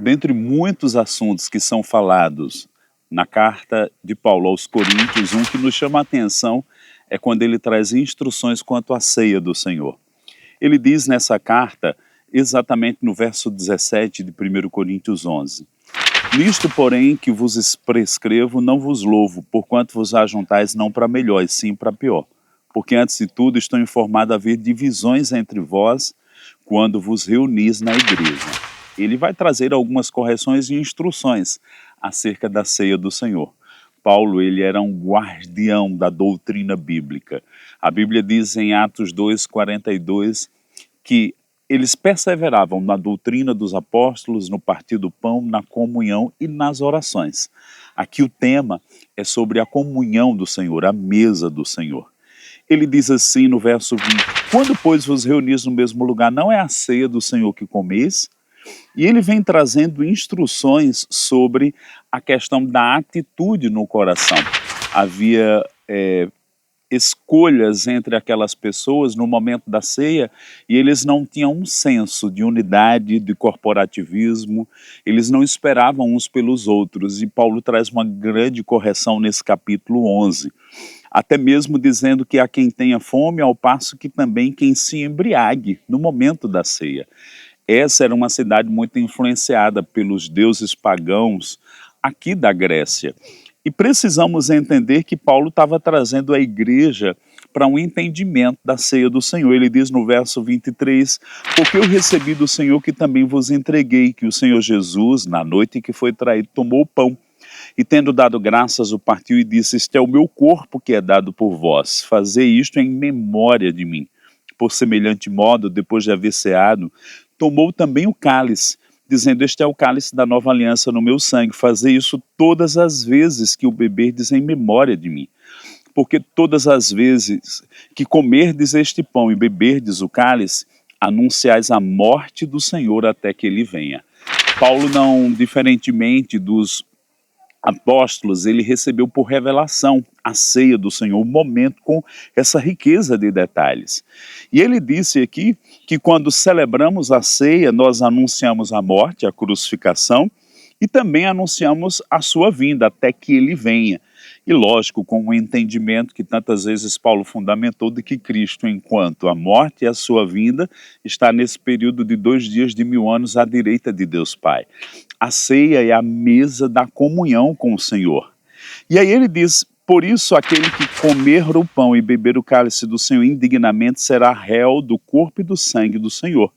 Dentre muitos assuntos que são falados na carta de Paulo aos Coríntios, um que nos chama a atenção é quando ele traz instruções quanto à ceia do Senhor. Ele diz nessa carta, exatamente no verso 17 de 1 Coríntios 11: Nisto, porém, que vos prescrevo, não vos louvo, porquanto vos ajuntais não para melhor, e sim para pior. Porque antes de tudo estou informado a haver divisões entre vós quando vos reunis na igreja. Ele vai trazer algumas correções e instruções acerca da ceia do Senhor. Paulo, ele era um guardião da doutrina bíblica. A Bíblia diz em Atos 2:42 que eles perseveravam na doutrina dos apóstolos, no partir do pão, na comunhão e nas orações. Aqui o tema é sobre a comunhão do Senhor, a mesa do Senhor. Ele diz assim no verso 20: Quando, pois, vos reunis no mesmo lugar, não é a ceia do Senhor que comeis? E ele vem trazendo instruções sobre a questão da atitude no coração. Havia escolhas entre aquelas pessoas no momento da ceia e eles não tinham um senso de unidade, de corporativismo, eles não esperavam uns pelos outros. E Paulo traz uma grande correção nesse capítulo 11. Até mesmo dizendo que há quem tenha fome, ao passo que também quem se embriague no momento da ceia. Essa era uma cidade muito influenciada pelos deuses pagãos aqui da Grécia. E precisamos entender que Paulo estava trazendo a igreja para um entendimento da ceia do Senhor. Ele diz no verso 23, porque eu recebi do Senhor que também vos entreguei, que o Senhor Jesus, na noite que foi traído, tomou o pão. E tendo dado graças, o partiu e disse: Este é o meu corpo que é dado por vós. Fazei isto em memória de mim. Por semelhante modo, depois de haver ceado, tomou também o cálice, dizendo: Este é o cálice da nova aliança no meu sangue. Fazei isso todas as vezes que o beberdes em memória de mim. Porque todas as vezes que comerdes este pão e beberdes o cálice, anunciais a morte do Senhor até que ele venha. Paulo, não diferentemente dos apóstolos, ele recebeu por revelação a ceia do Senhor, o momento com essa riqueza de detalhes. E ele disse aqui que quando celebramos a ceia, nós anunciamos a morte, a crucificação, e também anunciamos a sua vinda, até que ele venha. E lógico, com o entendimento que tantas vezes Paulo fundamentou de que Cristo, enquanto a morte e a sua vinda, está nesse período de 2 dias de 1000 anos à direita de Deus Pai. A ceia é a mesa da comunhão com o Senhor. E aí ele diz: por isso aquele que comer o pão e beber o cálice do Senhor indignamente será réu do corpo e do sangue do Senhor.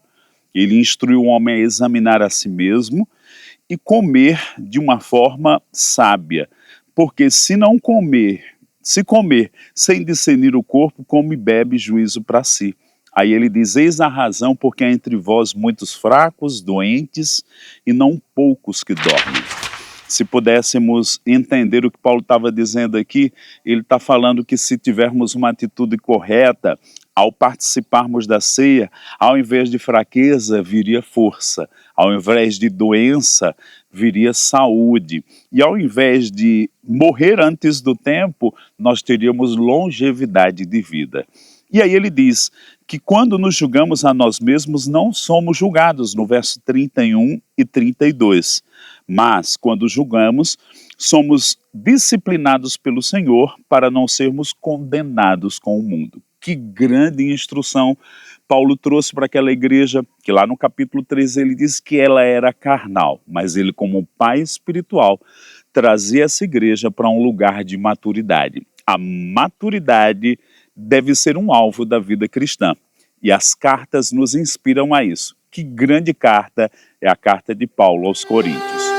Ele instruiu o homem a examinar a si mesmo e comer de uma forma sábia, porque se comer sem discernir o corpo, come e bebe juízo para si. Aí ele diz: eis a razão porque há entre vós muitos fracos, doentes e não poucos que dormem. Se pudéssemos entender o que Paulo estava dizendo aqui, ele está falando que se tivermos uma atitude correta, ao participarmos da ceia, ao invés de fraqueza, viria força. Ao invés de doença, viria saúde. E ao invés de morrer antes do tempo, nós teríamos longevidade de vida. E aí ele diz que quando nos julgamos a nós mesmos, não somos julgados, no verso 31 e 32. Mas, quando julgamos, somos disciplinados pelo Senhor para não sermos condenados com o mundo. Que grande instrução Paulo trouxe para aquela igreja, que lá no capítulo 13 ele diz que ela era carnal, mas ele, como pai espiritual, trazia essa igreja para um lugar de maturidade. A maturidade deve ser um alvo da vida cristã. E as cartas nos inspiram a isso. Que grande carta é a carta de Paulo aos Coríntios.